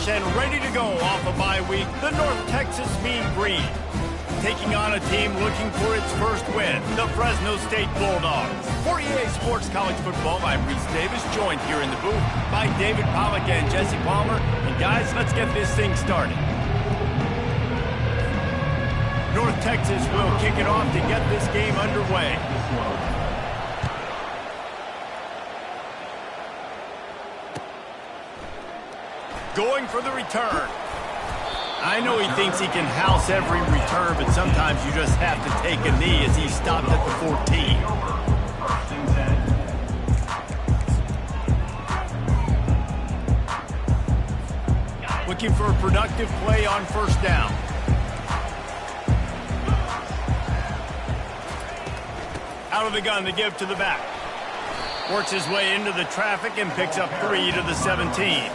fresh and ready to go off a bye week, the North Texas Mean Green. Taking on a team looking for its first win, the Fresno State Bulldogs. For EA Sports College Football, I'm Reese Davis, joined here in the booth by David Pollack and Jesse Palmer. And guys, let's get this thing started. North Texas will kick it off to get this game underway. Going for the return. I know he thinks he can house every return, but sometimes you just have to take a knee as he stopped at the 14. Looking for a productive play on first down. Out of the gun to give to the back. Works his way into the traffic and picks up 3 to the 17.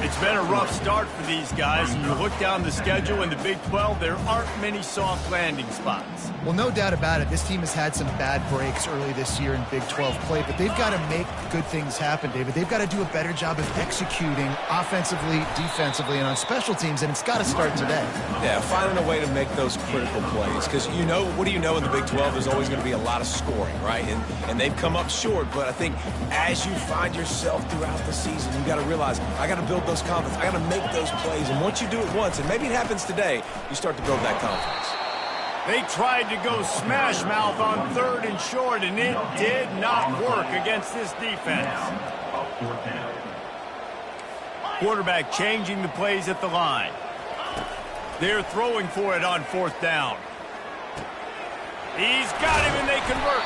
It's been a rough start for these guys, and you look down the schedule in the Big 12, there aren't many soft landing spots. Well, no doubt about it. This team has had some bad breaks early this year in Big 12 play, but they've got to make good things happen, David. They've got to do a better job of executing offensively, defensively, and on special teams, and it's got to start today. Yeah, finding a way to make those critical plays, because you know, what do you know in the Big 12? There's always going to be a lot of scoring, right? And they've come up short, but I think as you find yourself throughout the season, you got to realize, I got to build those confidence. I got to make those plays, and once you do it once, and maybe it happens today, you start to build that confidence. They tried to go smash mouth on 3rd and short, and it did not work against this defense. Quarterback changing the plays at the line. They're throwing for it on 4th down. He's got him, and they convert.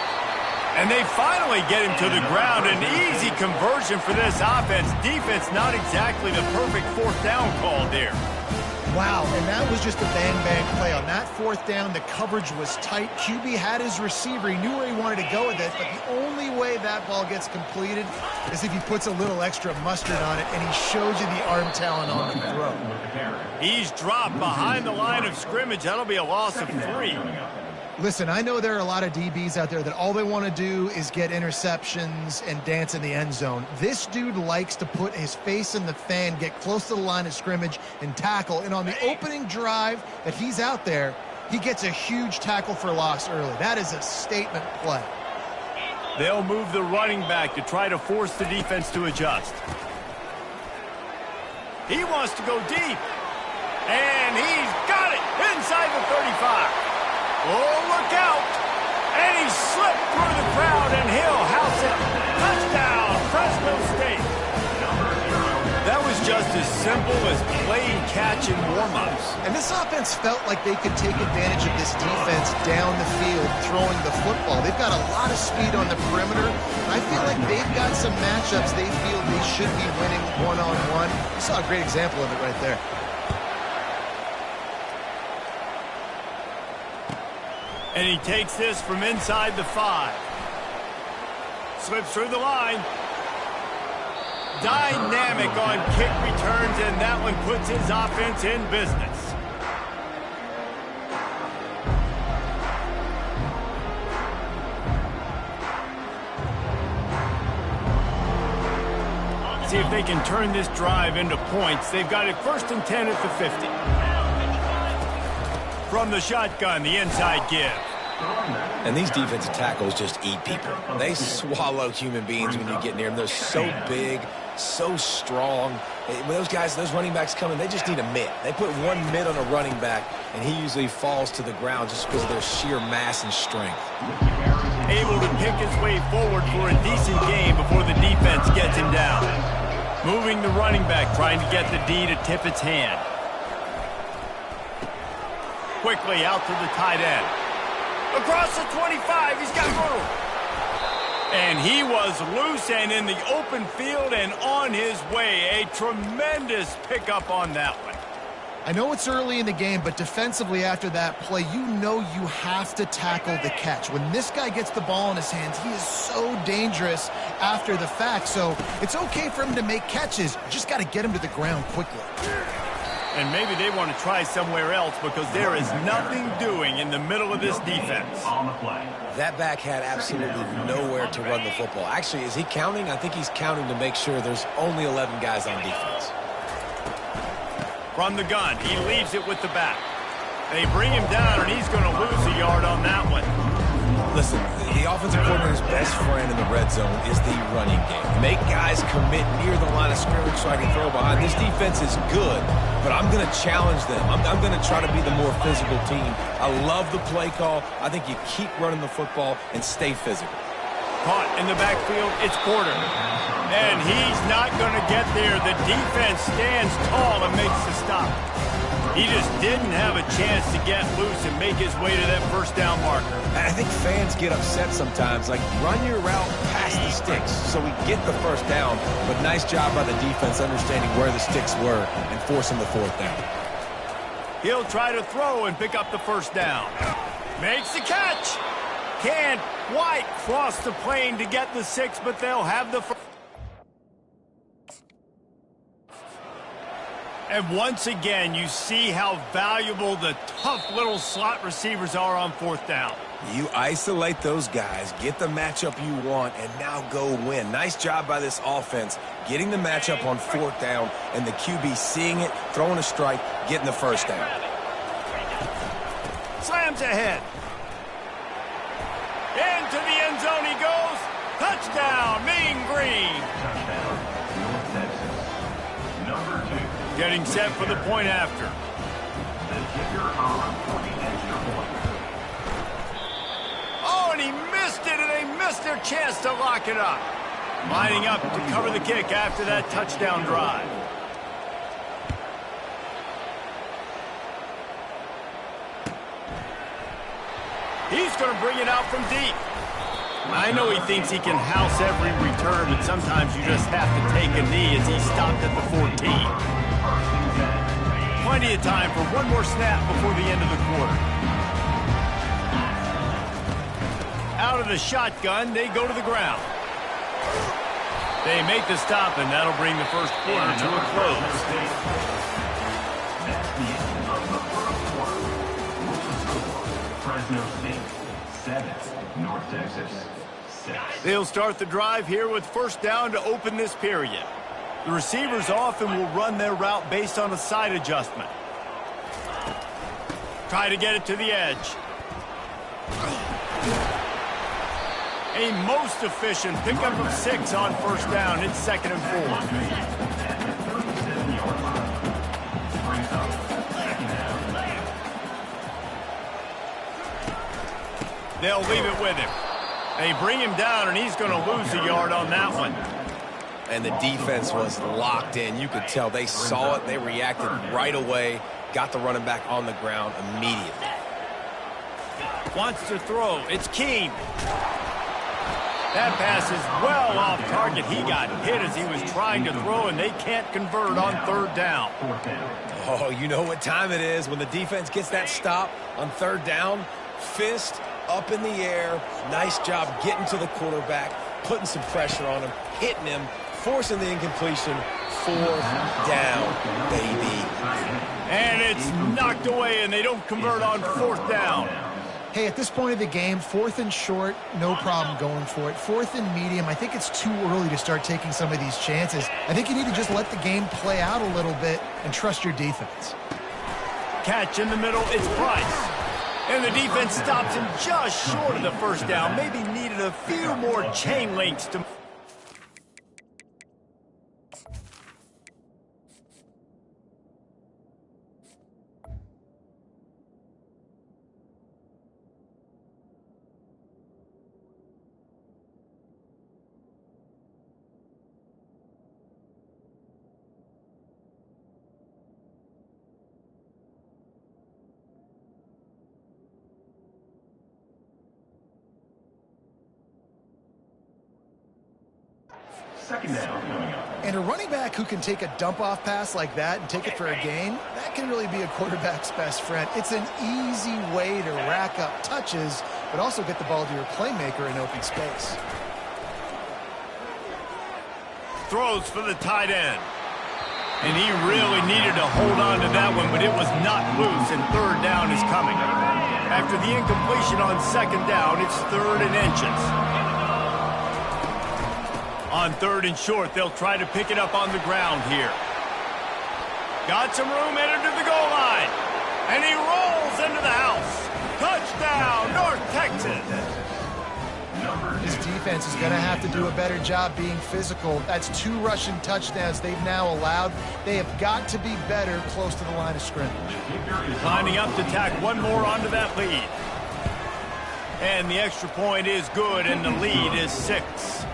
And they finally get him to the ground. An easy conversion for this offense. Defense not exactly the perfect 4th down call there. Wow, and that was just a bang-bang play. On that 4th down, the coverage was tight. QB had his receiver. He knew where he wanted to go with it, but the only way that ball gets completed is if he puts a little extra mustard on it, and he shows you the arm talent on the throw. He's dropped behind the line of scrimmage. That'll be a loss of 3. Listen, I know there are a lot of DBs out there that all they want to do is get interceptions and dance in the end zone. This dude likes to put his face in the fan, get close to the line of scrimmage, and tackle. And on the opening drive that he's out there, he gets a huge tackle for loss early. That is a statement play. They'll move the running back to try to force the defense to adjust. He wants to go deep. And he's got it inside the 35. Oh, look out! And he slipped through the crowd, and he'll house it. Touchdown, Fresno State. That was just as simple as playing catch and warm-ups. And this offense felt like they could take advantage of this defense down the field, throwing the football. They've got a lot of speed on the perimeter. I feel like they've got some matchups they feel they should be winning one-on-one. You saw a great example of it right there. And he takes this from inside the 5. Slips through the line. Dynamic on kick returns, and that one puts his offense in business. See if they can turn this drive into points. They've got it 1st and 10 at the 50. From the shotgun, the inside give. And these defensive tackles just eat people. They swallow human beings when you get near them. They're so big, so strong. When those guys, those running backs come in, they just need a mitt. They put one mitt on a running back, and he usually falls to the ground just because of their sheer mass and strength. Able to pick his way forward for a decent game before the defense gets him down. Moving the running back, trying to get the D to tip its hand. Quickly out to the tight end. Across the 25, he's got room. And he was loose and in the open field and on his way. A tremendous pickup on that one. I know it's early in the game, but defensively after that play, you know you have to tackle the catch. When this guy gets the ball in his hands, he is so dangerous after the fact. So it's okay for him to make catches. You just got to get him to the ground quickly. And maybe they want to try somewhere else because there is nothing doing in the middle of this defense. That back had absolutely nowhere to run the football. Actually, is he counting? I think he's counting to make sure there's only 11 guys on defense. From the gun, he leaves it with the back. They bring him down, and he's going to lose a yard on that one. Listen, the offensive coordinator's best friend in the red zone is the running game. Make guys commit near the line of scrimmage so I can throw behind. This defense is good, but I'm going to challenge them. I'm going to try to be the more physical team. I love the play call. I think you keep running the football and stay physical. Caught in the backfield, it's Porter. And he's not going to get there. The defense stands tall and makes the stop. He just didn't have a chance to get loose and make his way to that first down marker. I think fans get upset sometimes, like run your route past the sticks so we get the first down, but nice job by the defense understanding where the sticks were and forcing the fourth down. He'll try to throw and pick up the first down. Makes the catch. Can't quite cross the plane to get the 6, but they'll have the first. And once again, you see how valuable the tough little slot receivers are on fourth down. You isolate those guys, get the matchup you want, and now go win. Nice job by this offense, getting the matchup on fourth down, and the QB seeing it, throwing a strike, getting the first down. Slams ahead. Into the end zone he goes. Touchdown, Mean Green. Getting set for the point after. Oh, and he missed it, and they missed their chance to lock it up. Lining up to cover the kick after that touchdown drive. He's going to bring it out from deep. I know he thinks he can house every return, but sometimes you just have to take a knee as he stopped at the 14. Plenty of time for one more snap before the end of the quarter. Out of the shotgun, they go to the ground. They make the stop, and that'll bring the first quarter to a close. Fresno State, 7, North Texas, 6. They'll start the drive here with first down to open this period. The receivers often will run their route based on a side adjustment. Try to get it to the edge. A most efficient pickup of 6 on first down. It's 2nd and 4. They'll leave it with him. They bring him down, and he's going to lose a yard on that one. And the defense was locked in. You could tell they saw it. They reacted right away. Got the running back on the ground immediately. Wants to throw. It's Keene. That pass is well off target. He got hit as he was trying to throw, and they can't convert on third down. Oh, you know what time it is when the defense gets that stop on third down. Fist up in the air. Nice job getting to the quarterback, putting some pressure on him, hitting him, forcing the incompletion. Fourth down, baby. And it's knocked away, and they don't convert on fourth down. Hey, at this point of the game, 4th and short, no problem going for it. 4th and medium, I think it's too early to start taking some of these chances. I think you need to just let the game play out a little bit and trust your defense. Catch in the middle, it's Price. And the defense stops him just short of the first down. Maybe needed a few more chain links to... Second down. And a running back who can take a dump-off pass like that and take it for a gain, that can really be a quarterback's best friend. It's an easy way to rack up touches, but also get the ball to your playmaker in open space. Throws for the tight end. And he really needed to hold on to that one, but it was not loose, and third down is coming. After the incompletion on second down, it's 3rd and inches. On 3rd and short, they'll try to pick it up on the ground here. Got some room headed to the goal line. And he rolls into the house. Touchdown, North Texas. This defense is going to have to do a better job being physical. That's 2 rushing touchdowns they've now allowed. They have got to be better close to the line of scrimmage. Lining up to tack one more onto that lead. And the extra point is good, and the lead is 6.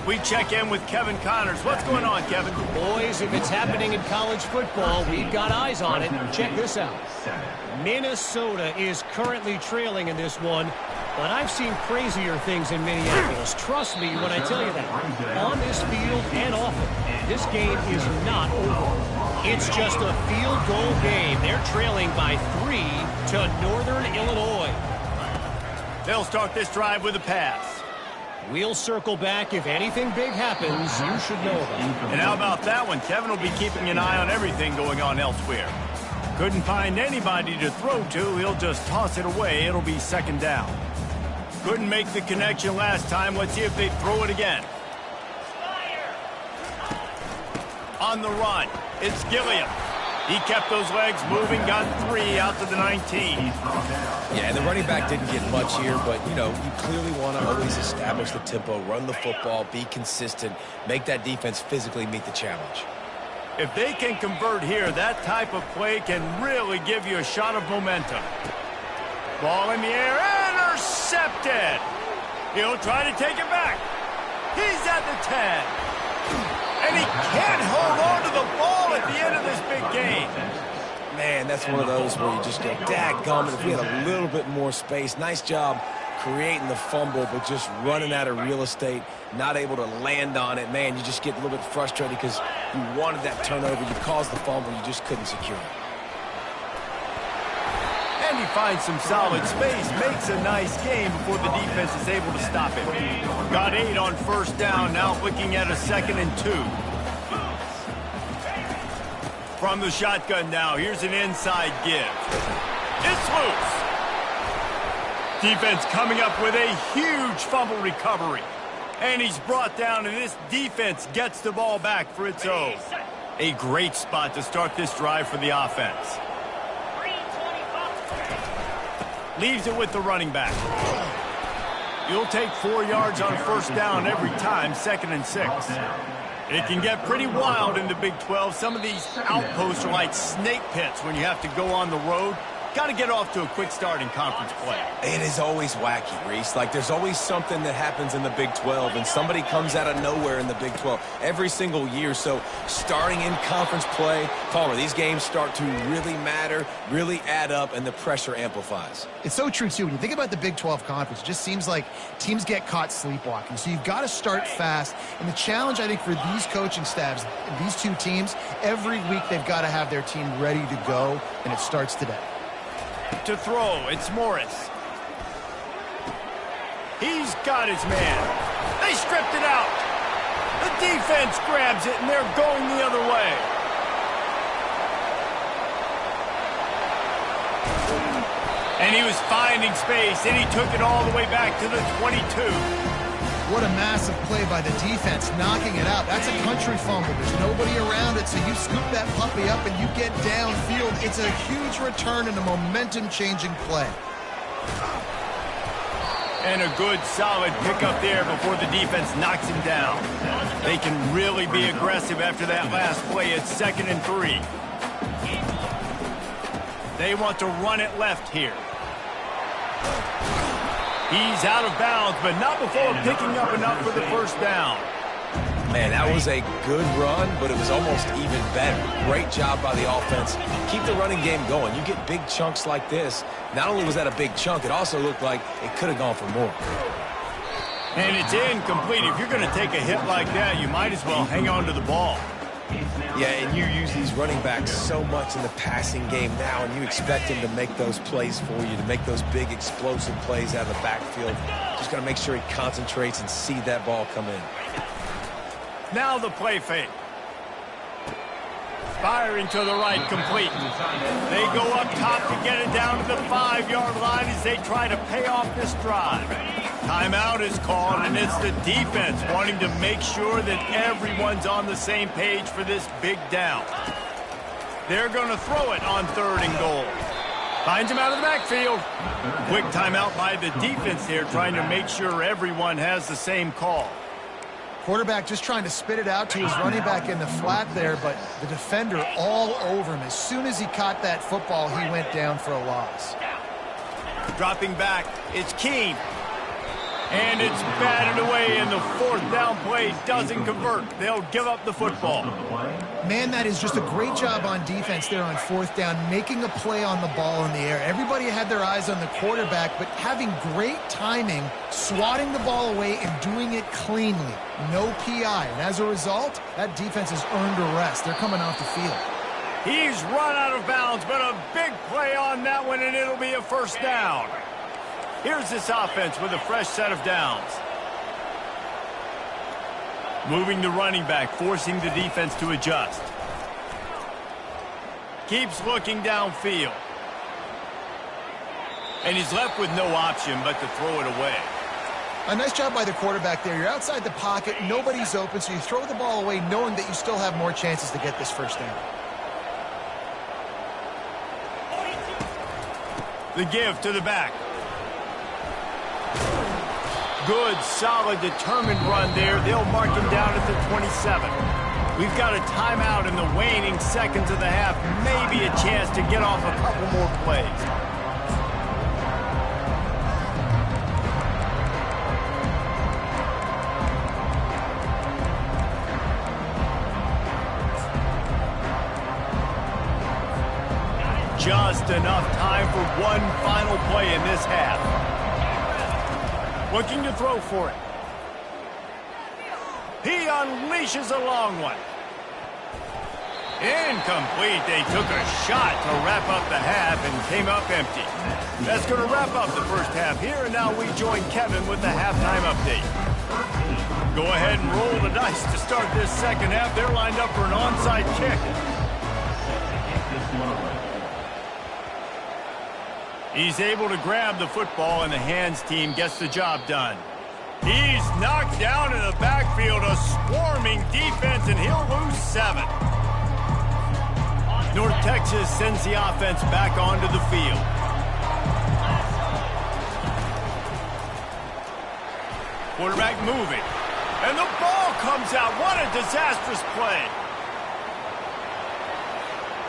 We check in with Kevin Connors. What's going on, Kevin? Boys, if it's happening in college football, we've got eyes on it. Check this out. Minnesota is currently trailing in this one, but I've seen crazier things in Minneapolis. Trust me when I tell you that. On this field and off it, this game is not over. It's just a field goal game. They're trailing by 3 to Northern Illinois. They'll start this drive with a pass. We'll circle back. If anything big happens, you should know about it. And how about that one? Kevin will be keeping an eye on everything going on elsewhere. Couldn't find anybody to throw to. He'll just toss it away. It'll be 2nd down. Couldn't make the connection last time. Let's see if they throw it again. On the run, it's Gilliam. He kept those legs moving, got 3 out to the 19. Yeah, and the running back didn't get much here, but, you know, you clearly want to always establish the tempo, run the football, be consistent, make that defense physically meet the challenge. If they can convert here, that type of play can really give you a shot of momentum. Ball in the air, intercepted. He'll try to take it back. He's at the 10. And he can't hold on to the ball at the end of this big game. Man, that's one of those where you just go, dadgummit, if we had a little bit more space. Nice job creating the fumble, but just running out of real estate, not able to land on it. Man, you just get a little bit frustrated because you wanted that turnover. You caused the fumble. You just couldn't secure it. And he finds some solid space, makes a nice game before the defense is able to stop him. Got 8 on 1st down, now looking at a 2nd and 2. From the shotgun now, here's an inside give. It's loose. Defense coming up with a huge fumble recovery. And he's brought down, and this defense gets the ball back for its own. A great spot to start this drive for the offense. Leaves it with the running back. You'll take 4 yards on 1st down every time, 2nd and 6. It can get pretty wild in the Big 12. Some of these outposts are like snake pits when you have to go on the road. Got to get off to a quick start in conference play. It is always wacky, Reese. Like, there's always something that happens in the Big 12, and somebody comes out of nowhere in the Big 12 every single year. So starting in conference play, Palmer, these games start to really matter, really add up, and the pressure amplifies. It's so true, too. When you think about the Big 12 Conference, it just seems like teams get caught sleepwalking. So you've got to start fast. And the challenge, I think, for these coaching staffs, these 2 teams, every week they've got to have their team ready to go, and it starts today. To throw, it's Morris. He's got his man. They stripped it out. The defense grabs it, and they're going the other way. And he was finding space, and he took it all the way back to the 22. What a massive play by the defense, knocking it out. That's a country fumble. There's nobody around it, so you scoop that puppy up and you get downfield. It's a huge return and a momentum-changing play. And a good, solid pickup there before the defense knocks him down. They can really be aggressive after that last play. It's 2nd and 3. They want to run it left here. He's out of bounds, but not before picking up enough for the 1st down. Man, that was a good run, but it was almost even better. Great job by the offense. Keep the running game going. You get big chunks like this. Not only was that a big chunk, it also looked like it could have gone for more. And it's incomplete. If you're going to take a hit like that, you might as well hang on to the ball. Yeah, and you use these running backs so much in the passing game now, and you expect them to make those plays for you, to make those big explosive plays out of the backfield. Just got to make sure he concentrates and see that ball come in. Now the play fake. Firing to the right, complete. They go up top to get it down to the 5-yard line as they try to pay off this drive. Timeout is called, and it's the defense wanting to make sure that everyone's on the same page for this big down. They're going to throw it on 3rd and goal. Finds him out of the backfield. Quick timeout by the defense here, trying to make sure everyone has the same call. Quarterback just trying to spit it out to his running back in the flat there, but the defender all over him. As soon as he caught that football, he went down for a loss. Dropping back, it's Keene. And it's batted away, and the 4th down play doesn't convert. They'll give up the football. Man, that is just a great job on defense there on 4th down, making a play on the ball in the air. Everybody had their eyes on the quarterback, but having great timing, swatting the ball away and doing it cleanly. No PI, and as a result, that defense has earned a rest. They're coming off the field. He's run out of bounds, but a big play on that one, and it'll be a 1st down. Here's this offense with a fresh set of downs. Moving the running back, forcing the defense to adjust. Keeps looking downfield. And he's left with no option but to throw it away. A nice job by the quarterback there. You're outside the pocket, nobody's open, so you throw the ball away knowing that you still have more chances to get this 1st down. The give to the back. Good, solid, determined run there. They'll mark him down at the 27. We've got a timeout in the waning seconds of the half. Maybe a chance to get off a couple more plays. Just enough time for one final play in this half. Looking to throw for it. He unleashes a long one. Incomplete. They took a shot to wrap up the half and came up empty. That's going to wrap up the 1st half here, and now we join Kevin with the halftime update. Go ahead and roll the dice to start this 2nd half. They're lined up for an onside kick. He's able to grab the football, and the hands team gets the job done. He's knocked down in the backfield, a swarming defense, and he'll lose 7. North Texas sends the offense back onto the field. Quarterback moving, and the ball comes out. What a disastrous play.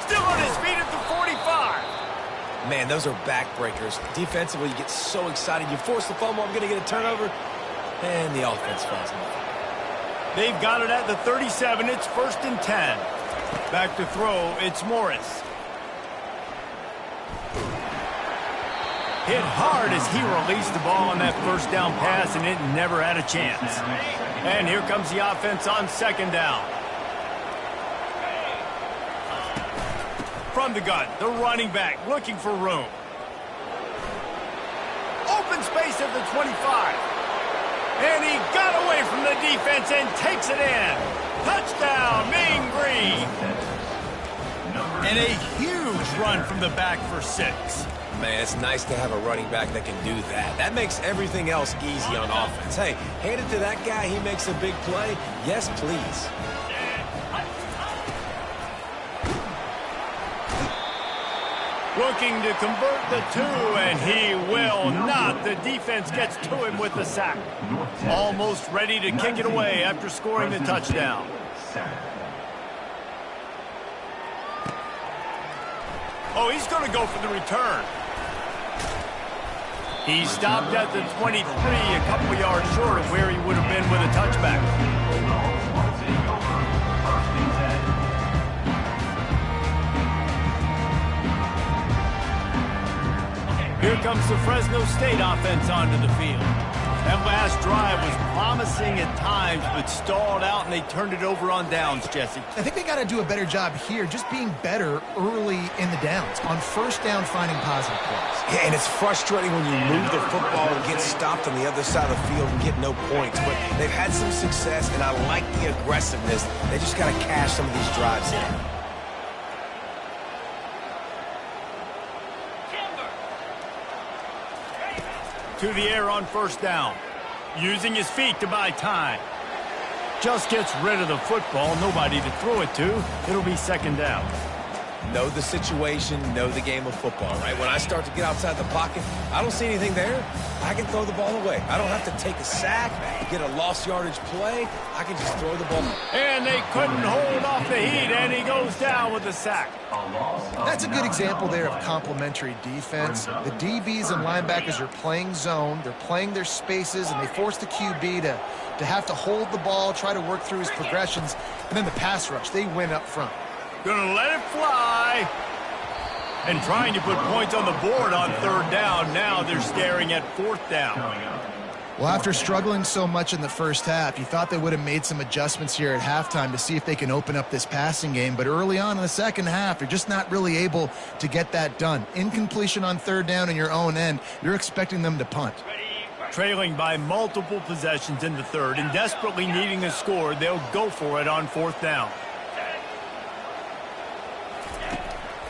Still on his feet at the 45. Man, those are backbreakers. Defensively, you get so excited. You force the fumble, I'm going to get a turnover, and the offense falls in. They've got it at the 37. It's 1st and 10. Back to throw, it's Morris. Hit hard as he released the ball on that 1st down pass, and it never had a chance. And here comes the offense on 2nd down. From the gun, the running back looking for room. Open space at the 25. And he got away from the defense and takes it in. Touchdown, Mean Green. And a huge run from the back for 6. Man, it's nice to have a running back that can do that. That makes everything else easy on offense. Hey, hand it to that guy. He makes a big play. Yes, please. Looking to convert the 2, and he will not. The defense gets to him with the sack. Almost ready to kick it away after scoring the touchdown. Oh, he's going to go for the return. He stopped at the 23, a couple yards short of where he would have been with a touchback. Here comes the Fresno State offense onto the field. That last drive was promising at times, but stalled out, and they turned it over on downs, Jesse. I think they got to do a better job here, just being better early in the downs. On 1st down, finding positive plays. Yeah, and it's frustrating when you move the football and get stopped on the other side of the field and get no points. But they've had some success, and I like the aggressiveness. They just got to cash some of these drives in. To the air on 1st down. Using his feet to buy time. Just gets rid of the football. Nobody to throw it to. It'll be 2nd down. know the situation, know the game of football, right? When I start to get outside the pocket, I don't see anything there. I can throw the ball away. I don't have to take a sack, get a lost yardage play. I can just throw the ball. And they couldn't hold off the heat, and he goes down with the sack. That's a good example there of complementary defense. The DBs and linebackers are playing zone. They're playing their spaces, and they force the QB to have to hold the ball, try to work through his progressions. And then the pass rush, they win up front. Gonna let it fly. And trying to put points on the board on third down. Now they're staring at fourth down. Well, after struggling so much in the first half, you thought they would have made some adjustments here at halftime to see if they can open up this passing game. But early on in the second half, you're just not really able to get that done. Incompletion on third down in your own end, you're expecting them to punt. Trailing by multiple possessions in the third and desperately needing a score, they'll go for it on fourth down.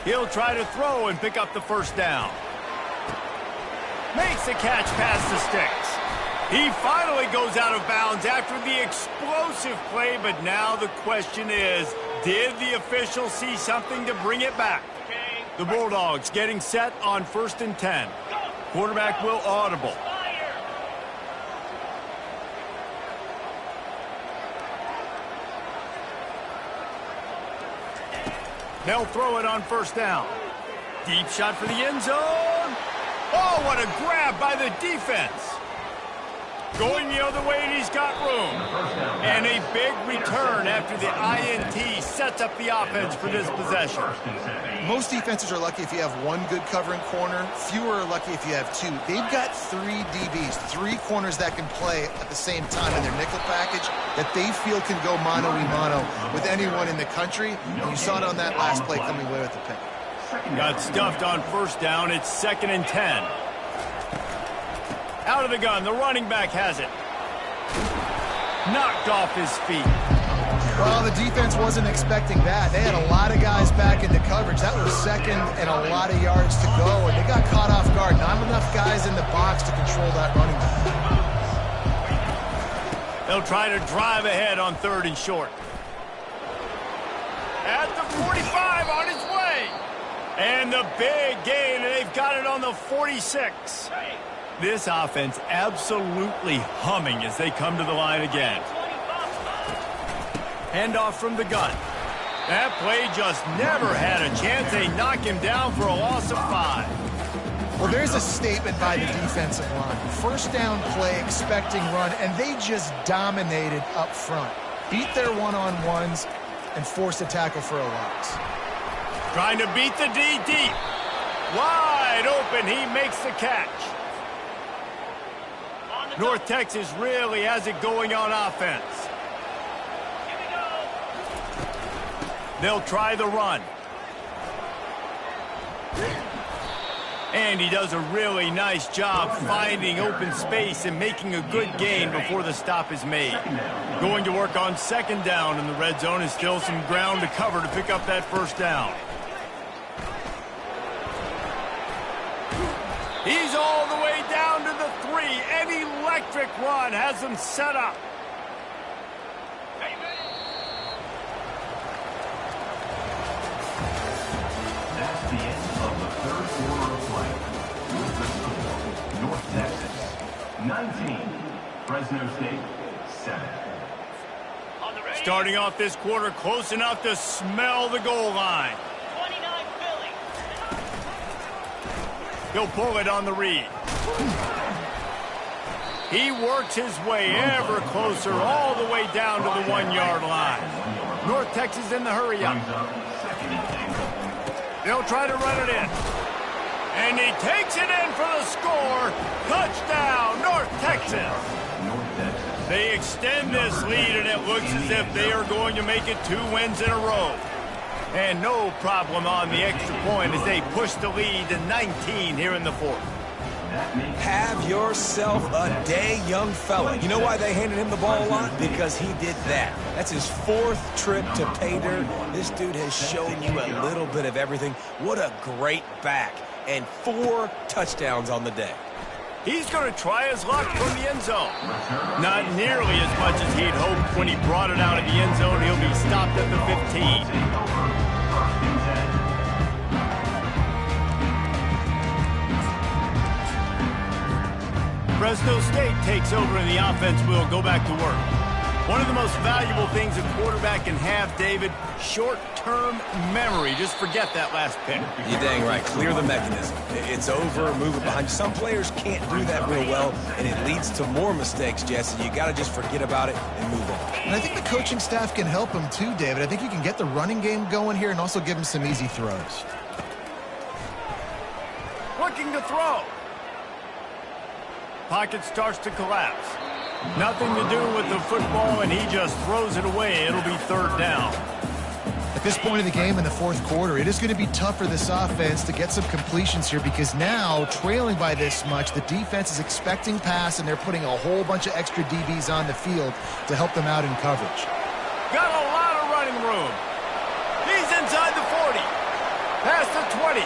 He'll try to throw and pick up the first down. Makes the catch past the sticks. He finally goes out of bounds after the explosive play, but now the question is, did the official see something to bring it back? The Bulldogs getting set on 1st and 10. Quarterback will audible. They'll throw it on first down. Deep shot for the end zone. Oh, what a grab by the defense. Going the other way, and he's got room. And a big return after the INT sets up the offense for this possession. Most defenses are lucky if you have one good covering corner. Fewer are lucky if you have two. They've got three DBs, three corners that can play at the same time in their nickel package that they feel can go mano-a-mano with anyone in the country. And you saw it on that last play coming away with the pick. Got stuffed on first down. It's 2nd and 10. Out of the gun, the running back has it. Knocked off his feet. Well, the defense wasn't expecting that. They had a lot of guys back into coverage. That was second and a lot of yards to go, and they got caught off guard. Not enough guys in the box to control that running back. They'll try to drive ahead on 3rd and short. At the 45, on his way. And the big gain, and they've got it on the 46. This offense absolutely humming as they come to the line again. Handoff from the gun. That play just never had a chance. They knock him down for a loss of 5. Well, there's a statement by the defensive line. First down play, expecting run, and they just dominated up front. Beat their one-on-ones and forced a tackle for a loss. Trying to beat the D deep. Wide open, he makes the catch. North Texas really has it going on offense. They'll try the run. And he does a really nice job finding open space and making a good gain before the stop is made. Going to work on 2nd down in the red zone is still some ground to cover to pick up that first down. He's all the way down to the 3. An electric run has them set up. That's the end of the 3rd quarter of play. With the score, North Texas 19, Fresno State 7. Starting off this quarter close enough to smell the goal line. He'll pull it on the read. He works his way ever closer all the way down to the 1-yard line. North Texas in the hurry up. They'll try to run it in. And he takes it in for the score. Touchdown, North Texas. They extend this lead, and it looks as if they are going to make it 2 wins in a row. And no problem on the extra point as they push the lead to 19 here in the 4th. Have yourself a day, young fella. You know why they handed him the ball a lot? Because he did that. That's his 4th trip to pay dirt. This dude has shown you a little bit of everything. What a great back. And 4 touchdowns on the day. He's going to try his luck from the end zone. Not nearly as much as he'd hoped when he brought it out of the end zone. He'll be stopped at the 15. Fresno State takes over and the offense will go back to work. One of the most valuable things a quarterback can have, David, short-term memory. Just forget that last pick. You're dang right. Clear the mechanism. It's over, move it behind you. Some players can't do that real well, and it leads to more mistakes, Jesse. You got to just forget about it and move on. And I think the coaching staff can help him too, David. I think you can get the running game going here and also give him some easy throws. Looking to throw. Pocket starts to collapse. Nothing to do with the football, and he just throws it away. It'll be third down. At this point in the game in the fourth quarter, it is going to be tough for this offense to get some completions here because now, trailing by this much, the defense is expecting pass, and they're putting a whole bunch of extra DBs on the field to help them out in coverage. Got a lot of running room. He's inside the 40. Past the 20.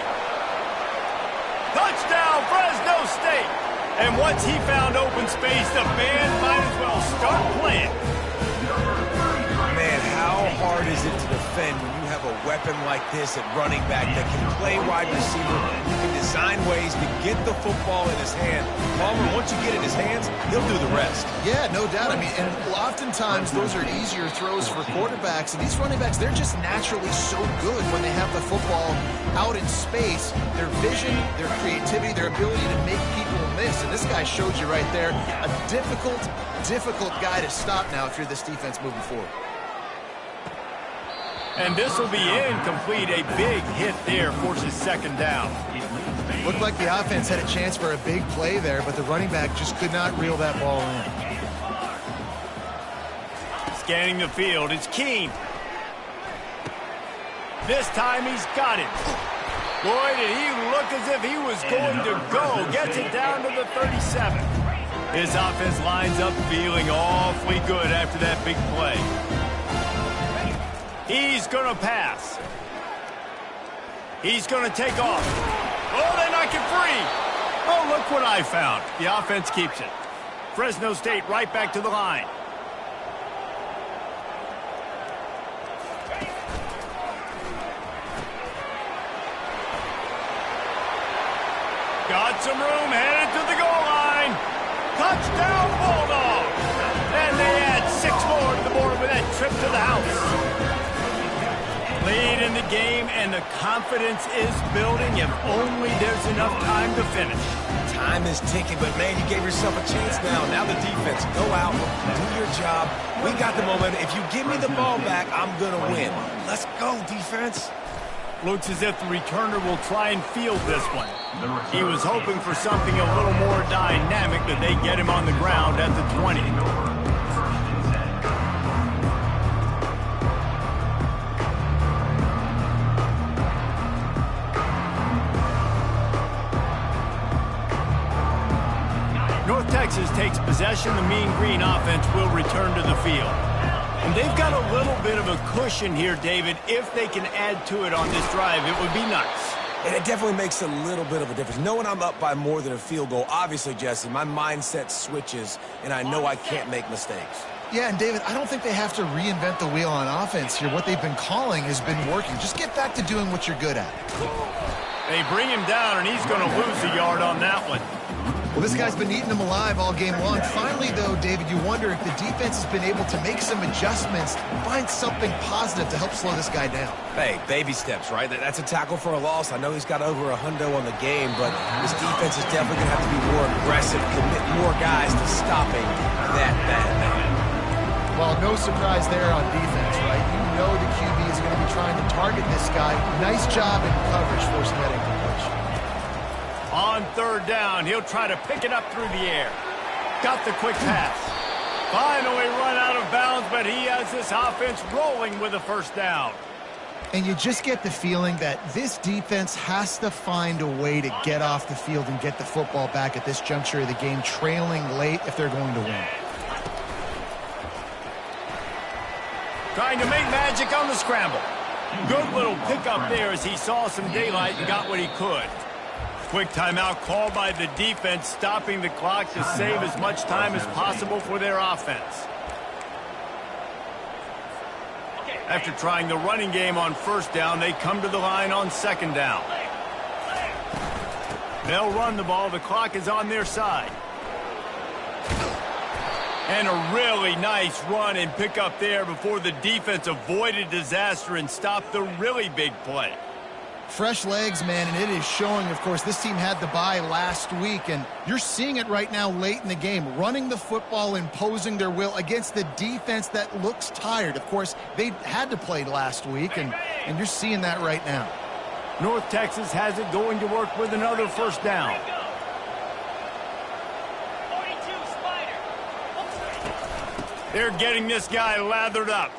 Touchdown, Fresno State. And once he found open space, the band might as well start playing. Man, how hard is it to defend when you have a weapon like this at running back that can play wide receiver? You can design ways to get the football in his hand. Palmer, once you get it in his hands, he'll do the rest. Yeah, no doubt. I mean, and oftentimes those are easier throws for quarterbacks. And these running backs, they're just naturally so good when they have the football out in space. Their vision, their creativity, their ability to make people miss. And this guy showed you right there, a difficult guy to stop now if you're this defense moving forward. And this will be incomplete. A big hit there forces second down. Looked like the offense had a chance for a big play there, but the running back just could not reel that ball in. Scanning the field, it's Keene. This time he's got it. Boy, did he look as if he was going to go. Gets it down to the 37. His offense lines up feeling awfully good after that big play. He's going to pass. He's going to take off. Oh, they knock it free. Oh, look what I found. The offense keeps it. Fresno State right back to the line. Got some room, headed to the goal line. Touchdown, Bulldogs. And they add 6 more to the board with that trip to the house. Lead in the game, and the confidence is building if only there's enough time to finish. Time is ticking, but man, you gave yourself a chance now. Now the defense, go out, do your job. We got the momentum. If you give me the ball back, I'm going to win. Let's go, defense. Looks as if the returner will try and field this one. He was hoping for something a little more dynamic, but they get him on the ground at the 20. North Texas takes possession. The Mean Green offense will return to the field. And they've got a little bit of a cushion here, David. If they can add to it on this drive, it would be nice. And it definitely makes a little bit of a difference. Knowing I'm up by more than a field goal, obviously, Jesse, my mindset switches, and I know I can't make mistakes. Yeah, and David, I don't think they have to reinvent the wheel on offense here. What they've been calling has been working. Just get back to doing what you're good at. They bring him down, and he's going to lose a yard on that one. Well, this guy's been eating them alive all game long. Finally, though, David, you wonder if the defense has been able to make some adjustments, find something positive to help slow this guy down. Hey, baby steps, right? That's a tackle for a loss. I know he's got over $100 on the game, but this defense is definitely going to have to be more aggressive, commit more guys to stopping that bad man. Well, no surprise there on defense, right? You know the QB is going to be trying to target this guy. Nice job in coverage forcing that incompletion. On third down, he'll try to pick it up through the air. Got the quick pass. Finally run out of bounds, but he has this offense rolling with a first down. And you just get the feeling that this defense has to find a way to get off the field and get the football back at this juncture of the game, trailing late if they're going to win. Trying to make magic on the scramble. Good little pickup there as he saw some daylight and got what he could. Quick timeout called by the defense, stopping the clock to save as much time as possible for their offense. After trying the running game on first down, they come to the line on second down. They'll run the ball. The clock is on their side. And a really nice run and pick up there before the defense avoided disaster and stopped the really big play. Fresh legs, man, and it is showing. Of course, this team had the bye last week, and you're seeing it right now late in the game, running the football, imposing their will against the defense that looks tired. Of course, they had to play last week, and you're seeing that right now. North Texas has it going to work with another first down. They're getting this guy lathered up.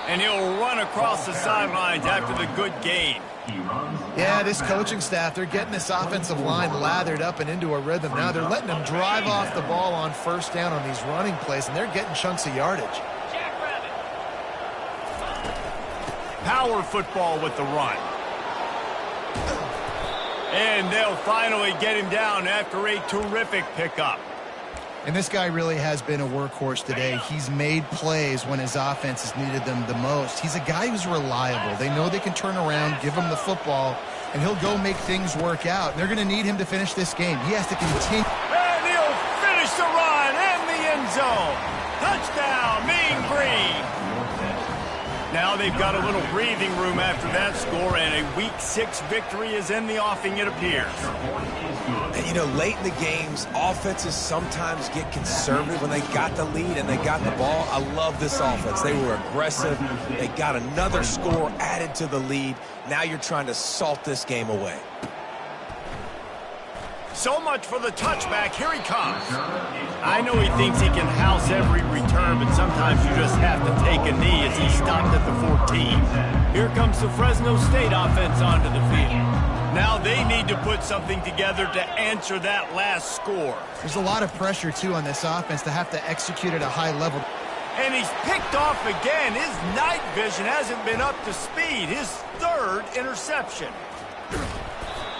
And he'll run across the sidelines after the good gain. Yeah, this coaching staff, they're getting this offensive line lathered up and into a rhythm. Now they're letting them drive off the ball on first down on these running plays, and they're getting chunks of yardage. Power football with the run. And they'll finally get him down after a terrific pickup. And this guy really has been a workhorse today. He's made plays when his offense has needed them the most. He's a guy who's reliable. They know they can turn around, give him the football, and he'll go make things work out. They're going to need him to finish this game. He has to continue. And he'll finish the run in the end zone. Touchdown, Mean Green. Now they've got a little breathing room after that score, and a Week 6 victory is in the offing, it appears. And, you know, late in the games, offenses sometimes get conservative when they got the lead and they got the ball. I love this offense. They were aggressive. They got another score added to the lead. Now you're trying to salt this game away. So much for the touchback. Here he comes. I know he thinks he can house every return, but sometimes you just have to take a knee as he stopped at the 14. Here comes the Fresno State offense onto the field. Now they need to put something together to answer that last score. There's a lot of pressure, too, on this offense to have to execute at a high level. And he's picked off again. His night vision hasn't been up to speed. His third interception.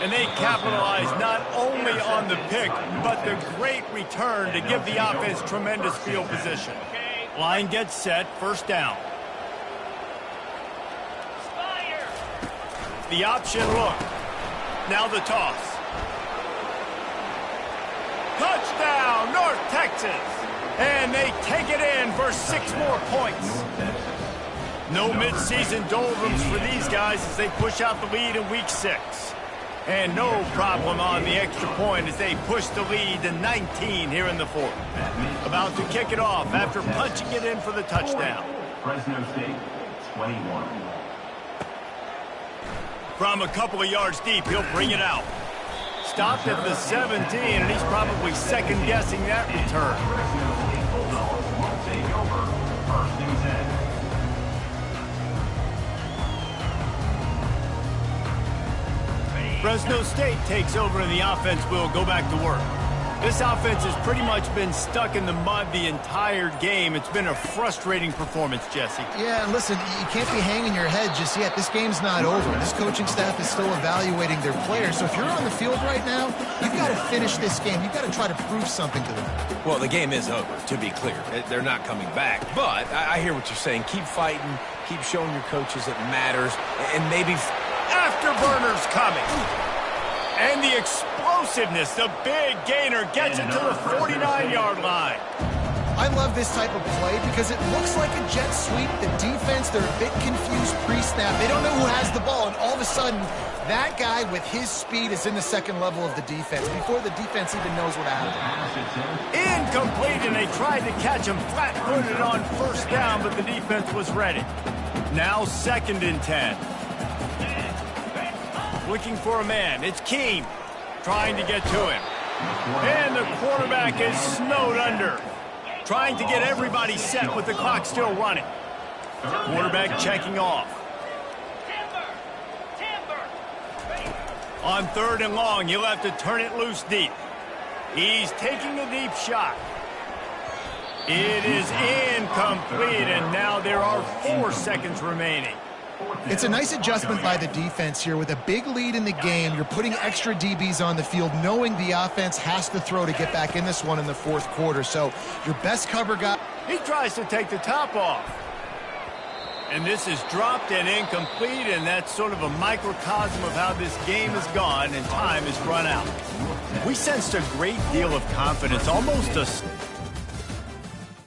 And they capitalize not only on the pick, but the great return to give the offense tremendous field position. Line gets set, first down. The option look. Now the toss. Touchdown, North Texas. And they take it in for 6 more points. No midseason doldrums for these guys as they push out the lead in Week 6. And no problem on the extra point as they push the lead to 19 here in the fourth. About to kick it off after punching it in for the touchdown. Fresno State, 21. From a couple of yards deep, he'll bring it out. Stopped at the 17, and he's probably second-guessing that return. Take over, 1st and 10. Fresno State takes over and the offense will go back to work. This offense has pretty much been stuck in the mud the entire game. It's been a frustrating performance, Jesse. Yeah, and listen, you can't be hanging your head just yet. This game's not over. This coaching staff is still evaluating their players. So if you're on the field right now, you've got to finish this game. You've got to try to prove something to them. Well, the game is over, to be clear. They're not coming back. But I hear what you're saying. Keep fighting. Keep showing your coaches it matters. And maybe... Afterburners coming. And the explosiveness, the big gainer gets it to the 49-yard line. I love this type of play because it looks like a jet sweep. The defense, they're a bit confused pre-snap. They don't know who has the ball, and all of a sudden, that guy with his speed is in the second level of the defense before the defense even knows what happened. Incomplete, and they tried to catch him flat-footed on first down, but the defense was ready. Now 2nd and 10. Looking for a man. It's Keem trying to get to him. And the quarterback is snowed under. Trying to get everybody set with the clock still running. Quarterback checking off. On 3rd and long, he'll have to turn it loose deep. He's taking a deep shot. It is incomplete, and now there are 4 seconds remaining. It's a nice adjustment by the defense here. With a big lead in the game, you're putting extra DBs on the field, knowing the offense has to throw to get back in this one in the 4th quarter. So your best cover guy... He tries to take the top off. And this is dropped and incomplete, and that's sort of a microcosm of how this game has gone, and time has run out. We sensed a great deal of confidence, almost a...